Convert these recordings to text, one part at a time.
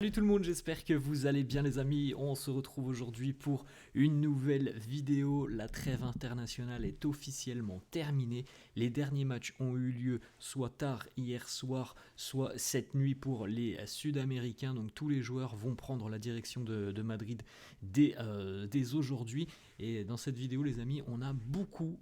Salut tout le monde, j'espère que vous allez bien les amis. On se retrouve aujourd'hui pour une nouvelle vidéo. La trêve internationale est officiellement terminée. Les derniers matchs ont eu lieu soit tard hier soir, soit cette nuit pour les Sud-Américains. Donc tous les joueurs vont prendre la direction de Madrid dès aujourd'hui. Et dans cette vidéo les amis, on a beaucoup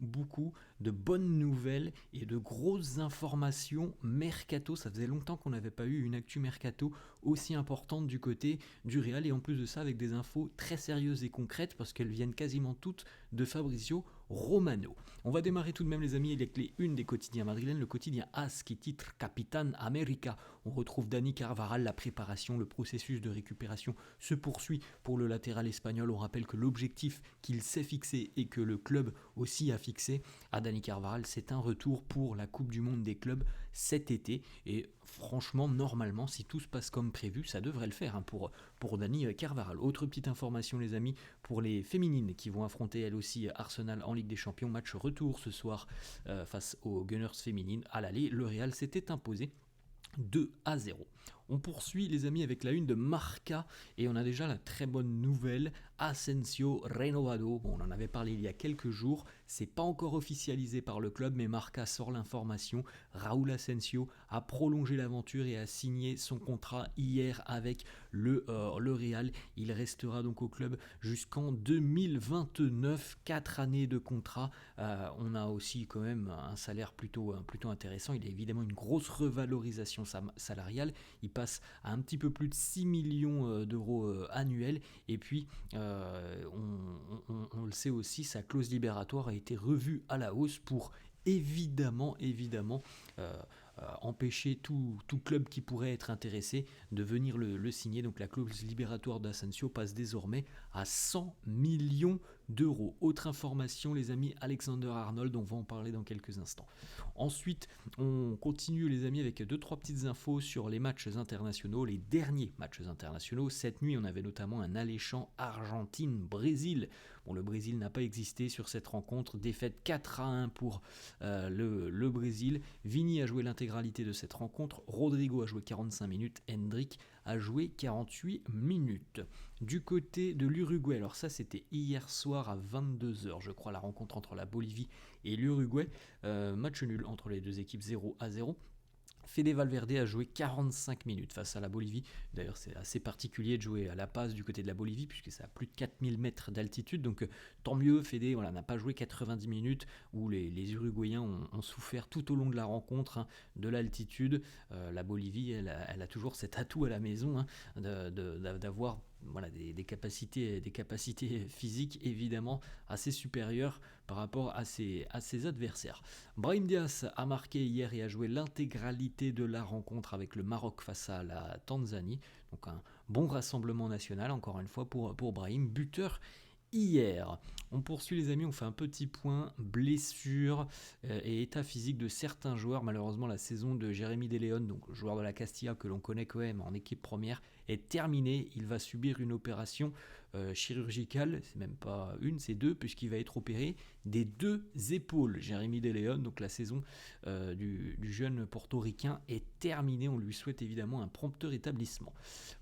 de bonnes nouvelles et de grosses informations mercato. Ça faisait longtemps qu'on n'avait pas eu une actu mercato aussi importante du côté du Real, et en plus de ça avec des infos très sérieuses et concrètes parce qu'elles viennent quasiment toutes de Fabrizio Romano. On va démarrer tout de même les amis avec les unes des quotidiens madrilènes. Le quotidien AS qui titre Capitán América. On retrouve Dani Carvajal, la préparation, le processus de récupération se poursuit pour le latéral espagnol. On rappelle que l'objectif qu'il s'est fixé et que le club aussi a fixé à Dani Carvajal, c'est un retour pour la Coupe du Monde des clubs cet été, et franchement normalement si tout se passe comme prévu ça devrait le faire pour Dani Carvajal. Autre petite information les amis pour les féminines qui vont affronter elles aussi Arsenal en Ligue des Champions, match retour ce soir face aux Gunners féminines. À l'aller, le Real s'était imposé 2-0. On poursuit les amis avec la une de Marca et on a déjà la très bonne nouvelle, Asensio renovado. Bon, on en avait parlé il y a quelques jours, c'est pas encore officialisé par le club mais Marca sort l'information. Raúl Asensio a prolongé l'aventure et a signé son contrat hier avec le Real. Il restera donc au club jusqu'en 2029, 4 années de contrat. On a aussi quand même un salaire plutôt intéressant. Il y a évidemment une grosse revalorisation salariale. Il passe à un petit peu plus de 6 millions d'euros annuels. Et puis, on le sait aussi, sa clause libératoire a été revue à la hausse pour évidemment empêcher tout club qui pourrait être intéressé de venir le signer. Donc la clause libératoire d'Asensio passe désormais à 100 millions d'euros. Autre information les amis, Alexander Arnold, on va en parler dans quelques instants. Ensuite on continue les amis avec 2-3 petites infos sur les matchs internationaux, les derniers matchs internationaux. Cette nuit on avait notamment un alléchant Argentine-Brésil. Bon, le Brésil n'a pas existé sur cette rencontre, défaite 4-1 pour le Brésil. Vini a joué l'intégralité de cette rencontre, Rodrigo a joué 45 minutes, Hendrick a joué 48 minutes. Du côté de l'Uruguay, alors ça c'était hier soir à 22h je crois, la rencontre entre la Bolivie et l'Uruguay, match nul entre les deux équipes 0-0. Fede Valverde a joué 45 minutes face à la Bolivie. D'ailleurs, c'est assez particulier de jouer à La Paz du côté de la Bolivie, puisque c'est à plus de 4000 mètres d'altitude. Donc, tant mieux, Fede n'a pas joué 90 minutes, où les Uruguayens ont souffert tout au long de la rencontre de l'altitude. La Bolivie, elle a toujours cet atout à la maison d'avoir des capacités physiques évidemment assez supérieures par rapport à ses adversaires. Brahim Diaz a marqué hier et a joué l'intégralité de la rencontre avec le Maroc face à la Tanzanie. Donc un bon rassemblement national encore une fois pour Brahim, buteur hier. On poursuit les amis, on fait un petit point blessure et état physique de certains joueurs. Malheureusement la saison de Jérémy De Leon, donc joueur de la Castilla que l'on connaît quand même en équipe première, est terminée. Il va subir une opération chirurgicale, c'est même pas une, c'est deux, puisqu'il va être opéré des deux épaules. Jérémy De Leon, donc la saison du jeune portoricain est terminée. On lui souhaite évidemment un prompt rétablissement.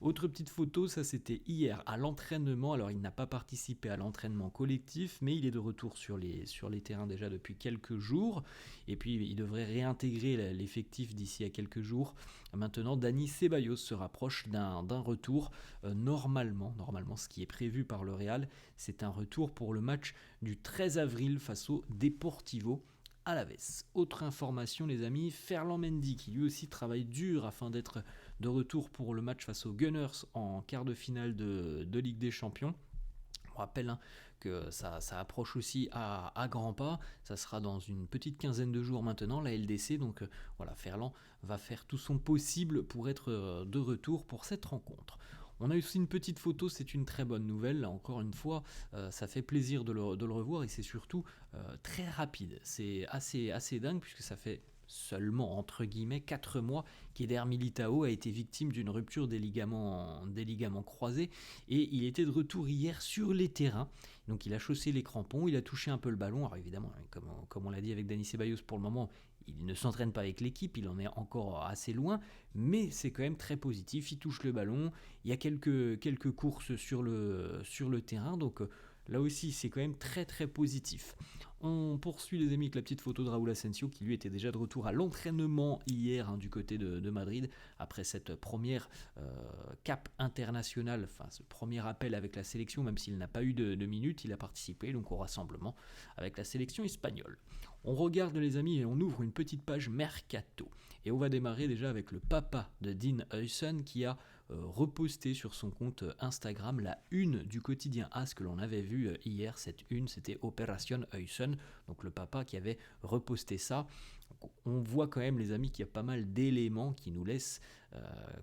Autre petite photo, ça c'était hier à l'entraînement. Alors il n'a pas participé à l'entraînement collectif, mais il est de retour sur les terrains déjà depuis quelques jours, et puis il devrait réintégrer l'effectif d'ici à quelques jours. Maintenant, Dani Ceballos se rapproche d'un retour. Normalement, ce qui est prévu par le Real, c'est un retour pour le match du 13 avril face au Deportivo Alavés. Autre information les amis, Ferland Mendy qui lui aussi travaille dur afin d'être de retour pour le match face aux Gunners en quart de finale de Ligue des Champions. On rappelle que ça approche aussi à grands pas, ça sera dans une petite quinzaine de jours maintenant, la LDC, donc voilà, Ferland va faire tout son possible pour être de retour pour cette rencontre. On a aussi une petite photo, c'est une très bonne nouvelle, là encore une fois, ça fait plaisir de le revoir et c'est surtout très rapide, c'est assez dingue puisque ça fait seulement entre guillemets 4 mois qu'Eder Militao a été victime d'une rupture des ligaments croisés et il était de retour hier sur les terrains. Donc il a chaussé les crampons, il a touché un peu le ballon. Alors évidemment, comme on l'a dit avec Dani Ceballos, pour le moment Il ne s'entraîne pas avec l'équipe, il en est encore assez loin, mais c'est quand même très positif. Il touche le ballon, il y a quelques courses sur le terrain, donc là aussi c'est quand même très très positif. On poursuit les amis avec la petite photo de Raúl Asensio qui lui était déjà de retour à l'entraînement hier du côté de Madrid après cette première cap internationale, enfin ce premier appel avec la sélection, même s'il n'a pas eu de minutes, il a participé donc au rassemblement avec la sélection espagnole. On regarde les amis et on ouvre une petite page Mercato. Et on va démarrer déjà avec le papa de Dean Huijsen qui a reposté sur son compte Instagram la une du quotidien AS que l'on avait vu hier. Cette une, c'était Opération Huijsen, donc le papa qui avait reposté ça. On voit quand même les amis qu'il y a pas mal d'éléments qui nous laissent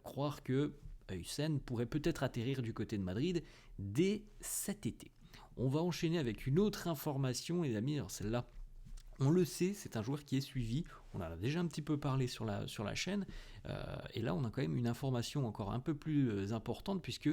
croire que Huijsen pourrait peut-être atterrir du côté de Madrid dès cet été. On va enchaîner avec une autre information les amis, alors celle-là on le sait, c'est un joueur qui est suivi, on en a déjà un petit peu parlé sur la chaîne, et là on a quand même une information encore un peu plus importante, puisque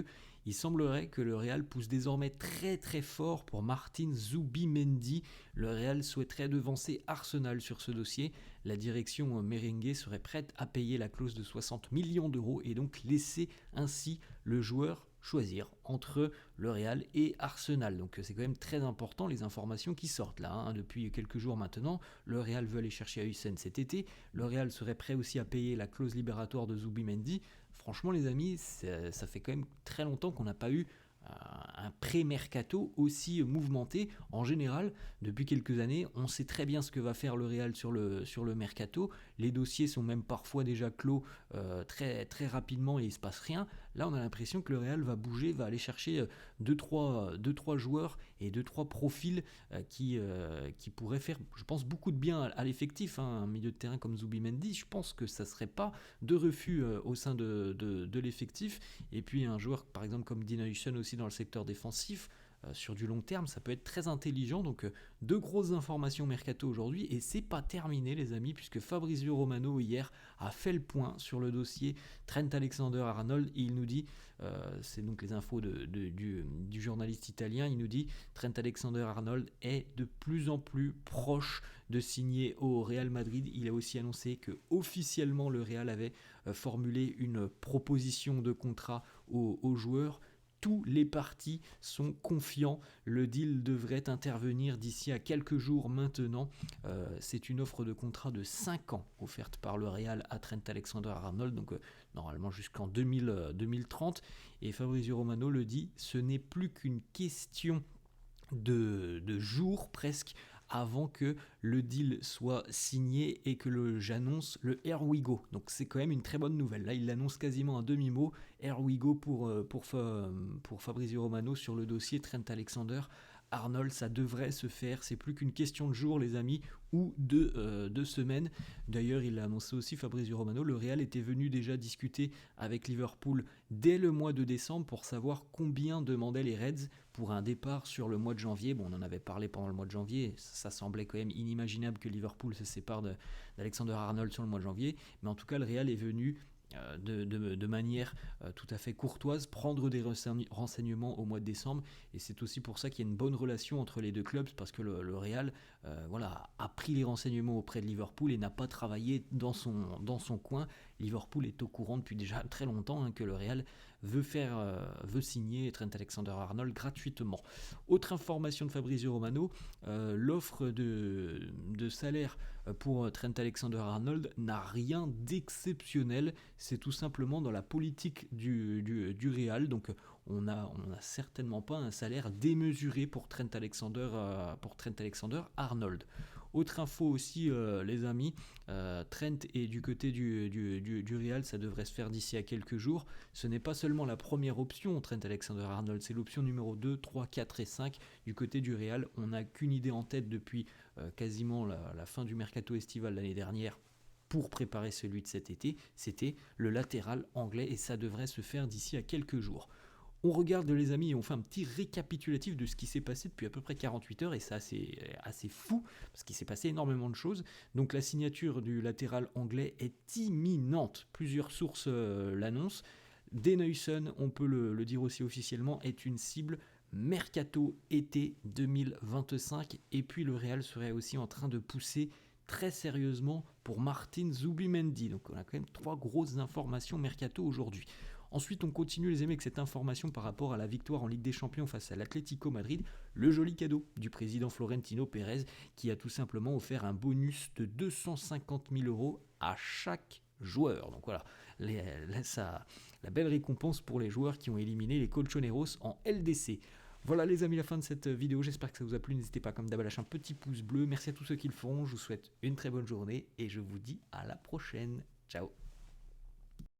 il semblerait que le Real pousse désormais très très fort pour Martin Zubimendi. Le Real souhaiterait devancer Arsenal sur ce dossier. La direction merengue serait prête à payer la clause de 60 millions d'euros et donc laisser ainsi le joueur choisir entre le Real et Arsenal. Donc c'est quand même très important les informations qui sortent là. Depuis quelques jours maintenant, le Real veut aller chercher Huijsen cet été. Le Real serait prêt aussi à payer la clause libératoire de Zubimendi. Franchement les amis, ça fait quand même très longtemps qu'on n'a pas eu un pré-mercato aussi mouvementé. En général, depuis quelques années, on sait très bien ce que va faire le Real sur le mercato. Les dossiers sont même parfois déjà clos très, très rapidement et il ne se passe rien. Là, on a l'impression que le Real va bouger, va aller chercher 2-3 joueurs et 2-3 profils qui pourraient faire, je pense, beaucoup de bien à l'effectif. Un milieu de terrain comme Zubimendi, je pense que ça ne serait pas de refus au sein de l'effectif. Et puis un joueur, par exemple, comme Dean Huijsen aussi dans le secteur défensif, sur du long terme, ça peut être très intelligent. Donc deux grosses informations mercato aujourd'hui et c'est pas terminé les amis, puisque Fabrizio Romano hier a fait le point sur le dossier Trent Alexander-Arnold et il nous dit, c'est donc les infos du journaliste italien, il nous dit Trent Alexander-Arnold est de plus en plus proche de signer au Real Madrid. Il a aussi annoncé que officiellement le Real avait formulé une proposition de contrat aux joueurs. Tous les partis sont confiants, le deal devrait intervenir d'ici à quelques jours maintenant. C'est une offre de contrat de 5 ans offerte par le Real à Trent Alexander-Arnold, donc normalement jusqu'en 2030. Et Fabrizio Romano le dit, ce n'est plus qu'une question de jours presque avant que le deal soit signé et que j'annonce le Here We Go. Donc c'est quand même une très bonne nouvelle. Là, il l'annonce quasiment à demi-mot. Here We Go pour Fabrizio Romano sur le dossier Trent Alexander-Arnold. Ça devrait se faire. C'est plus qu'une question de jours, les amis, ou de semaines. D'ailleurs, il a annoncé aussi, Fabrizio Romano, le Real était venu déjà discuter avec Liverpool dès le mois de décembre pour savoir combien demandaient les Reds pour un départ sur le mois de janvier. Bon, on en avait parlé pendant le mois de janvier, ça semblait quand même inimaginable que Liverpool se sépare d'Alexander-Arnold sur le mois de janvier, mais en tout cas le Real est venu de manière tout à fait courtoise prendre des renseignements au mois de décembre, et c'est aussi pour ça qu'il y a une bonne relation entre les deux clubs, parce que le Real a pris les renseignements auprès de Liverpool et n'a pas travaillé dans son coin. Liverpool est au courant depuis déjà très longtemps que le Real veut signer Trent Alexander-Arnold gratuitement. Autre information de Fabrizio Romano, l'offre de salaire pour Trent Alexander-Arnold n'a rien d'exceptionnel, c'est tout simplement dans la politique du Real, donc on n'a certainement pas un salaire démesuré pour Trent Alexander-Arnold. Autre info aussi, les amis, Trent est du côté du Real, ça devrait se faire d'ici à quelques jours. Ce n'est pas seulement la première option, Trent Alexander-Arnold, c'est l'option numéro 2, 3, 4 et 5 du côté du Real. On n'a qu'une idée en tête depuis quasiment la fin du mercato estival l'année dernière pour préparer celui de cet été, c'était le latéral anglais et ça devrait se faire d'ici à quelques jours. On regarde les amis et on fait un petit récapitulatif de ce qui s'est passé depuis à peu près 48 heures et c'est assez fou parce qu'il s'est passé énormément de choses. Donc la signature du latéral anglais est imminente, plusieurs sources l'annoncent. Dean Huijsen, on peut le dire aussi officiellement, est une cible mercato été 2025 et puis le Real serait aussi en train de pousser très sérieusement pour Martin Zubimendi. Donc on a quand même 3 grosses informations mercato aujourd'hui. Ensuite, on continue les amis avec cette information par rapport à la victoire en Ligue des Champions face à l'Atlético Madrid, le joli cadeau du président Florentino Pérez qui a tout simplement offert un bonus de 250 000 euros à chaque joueur. Donc voilà, la belle récompense pour les joueurs qui ont éliminé les Colchoneros en LDC. Voilà les amis, la fin de cette vidéo, j'espère que ça vous a plu, n'hésitez pas comme d'hab à lâcher un petit pouce bleu, merci à tous ceux qui le font, je vous souhaite une très bonne journée et je vous dis à la prochaine, ciao.